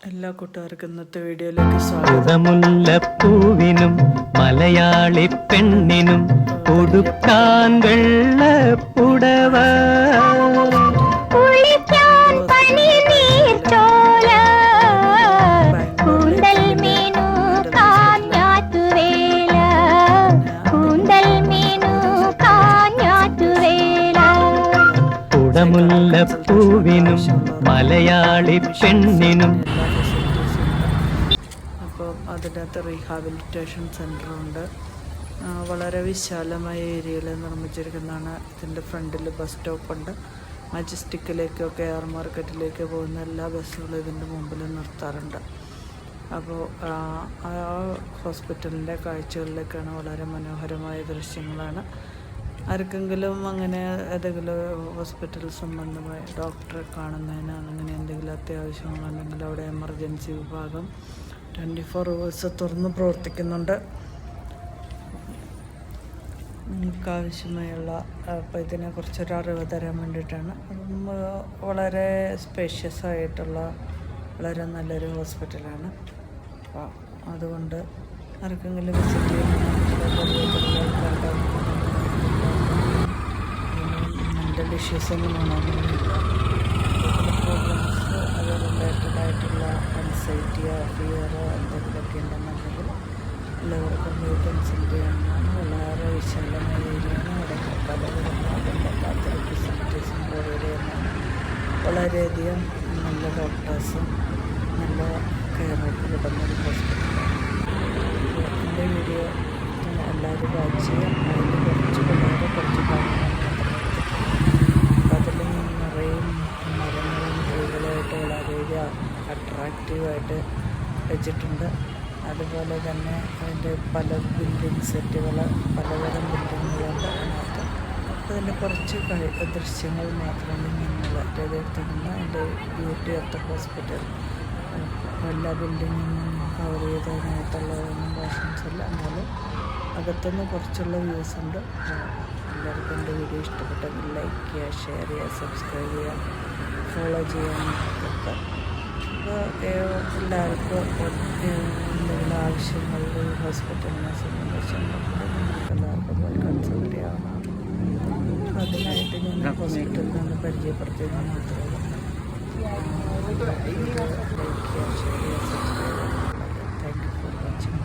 എല്ലാ കൂട്ടുകാർക്കും ഇന്നത്തെ വീഡിയോയിലേക്ക് സ്വാഗതം. മുല്ലപ്പൂവിനും മലയാളി പെണ്ണിനും ഉടുക്കാൻ വെള്ളപ്പുടവ മുല്ലപ്പൂവിനും മലയാളി പെണ്ണിനും. അപ്പോൾ അതിനകത്ത് റീഹാബിലിറ്റേഷൻ സെൻ്ററുണ്ട്. വളരെ വിശാലമായ ഏരിയയിൽ നിർമ്മിച്ചിരിക്കുന്നതാണ്. ഇതിൻ്റെ ഫ്രണ്ടിൽ ബസ് സ്റ്റോപ്പുണ്ട്. മജസ്റ്റിക്കിലേക്കൊക്കെ എയർ മാർക്കറ്റിലേക്ക് പോകുന്ന എല്ലാ ബസ്സുകളും ഇതിൻ്റെ മുമ്പിൽ നിർത്താറുണ്ട്. അപ്പോൾ ആ ഹോസ്പിറ്റലിൻ്റെ കാഴ്ചകളിലേക്കാണ്. വളരെ മനോഹരമായ ദൃശ്യങ്ങളാണ്. ആർക്കെങ്കിലും അങ്ങനെ ഏതെങ്കിലും ഹോസ്പിറ്റൽ സംബന്ധമായ ഡോക്ടറെ കാണുന്നതിന് അങ്ങനെ എന്തെങ്കിലും അത്യാവശ്യങ്ങളുണ്ടെങ്കിൽ അവിടെ എമർജൻസി വിഭാഗം 24 hours തുറന്ന് പ്രവർത്തിക്കുന്നുണ്ട്. നിങ്ങൾക്ക് ആവശ്യമായുള്ള അപ്പോൾ ഇതിനെക്കുറിച്ചൊരു അറിവ് തരാൻ വേണ്ടിയിട്ടാണ്. വളരെ സ്പേഷ്യസ് ആയിട്ടുള്ള വളരെ നല്ലൊരു ഹോസ്പിറ്റലാണ്. അപ്പോൾ അതുകൊണ്ട് ആർക്കെങ്കിലും വിസിറ്റ് മെൻ്റൽ ഇഷ്യൂസ് ഒന്നും കാണാനൊന്നുമില്ല. പ്രോബ്ലംസ് അത് റിലേറ്റഡ് ആയിട്ടുള്ള ആൻസൈറ്റിയോ ഫിയറോ എന്തെങ്കിലുമൊക്കെ ഉണ്ടെന്നുണ്ടെങ്കിൽ എല്ലാവർക്കും പോയി കൺസൾട്ട് ചെയ്യാവുന്നതാണ്. വളരെ വിശാലമായ ഏരിയയാണ്. അവിടെ പലതരം പറ്റാത്തൊരു ഫെസിലിറ്റീസും പ്രൊവൈഡ് ചെയ്യുന്നതാണ്. വളരെയധികം നല്ല ഡോക്ടേഴ്സും നല്ല കെയറൊക്കെ കിട്ടുന്നൊരു ഹോസ്പിറ്റലാണ്. എൻ്റെ വീഡിയോ എല്ലാവരും വാച്ച് ചെയ്യാം. അതിൽ കുറച്ച് പിള്ളേരെ കുറച്ച് കാര്യങ്ങൾ അതിൽ നിറയെ മരങ്ങളും തൈകളുമായിട്ട് വളരെയധികം അട്രാക്റ്റീവായിട്ട് വെച്ചിട്ടുണ്ട്. അതുപോലെ തന്നെ അതിൻ്റെ പല ബിൽഡിംഗ് സെറ്റുകൾ, പലതരം ബിൽഡിങ്ങുകളുണ്ട് അതിനകത്ത്. അതിൻ്റെ കുറച്ച് ദൃശ്യങ്ങൾ മാത്രമാണ് ഞങ്ങൾ എടുത്തിരുന്ന അതിൻ്റെ ബ്യൂട്ടി ഓഫ് ദ ഹോസ്പിറ്റൽ. എല്ലാ ബിൽഡിങ്ങൊന്നും കവർ ചെയ്തതിനകത്തുള്ളതൊന്നും വേഷൻസ് ഇല്ല. എന്നാലും അകത്തുനിന്ന് കുറച്ചുള്ള വ്യൂസ് ഉണ്ട്. എല്ലാവർക്കും എൻ്റെ വീഡിയോ ഇഷ്ടപ്പെട്ടെങ്കിൽ ലൈക്ക് ചെയ്യുക, ഷെയർ ചെയ്യുക, സബ്സ്ക്രൈബ് ചെയ്യുക, ഫോളോ ചെയ്യാനൊക്കെ. അപ്പോൾ എല്ലാവർക്കും എന്തെങ്കിലും ആവശ്യങ്ങൾ ഈ ഹോസ്പിറ്റലിനെ സംബന്ധിച്ചുണ്ടെങ്കിൽ നിങ്ങൾക്ക് എല്ലാവർക്കും പോയി കൺസൾട്ട് ചെയ്യാവുന്നതാണ്. അതിനായിട്ട് ഞാൻ ഹോസ്പിറ്റലിൽ നിന്ന് പരിചയപ്പെടുത്തിയത് മാത്രമേ ഉള്ളൂ. ലൈക്ക് ചെയ്യുക, ഷെയർ ചെയ്യുക, സബ്സ്ക്രൈബ് ചെയ്യുക. Thank you for watching.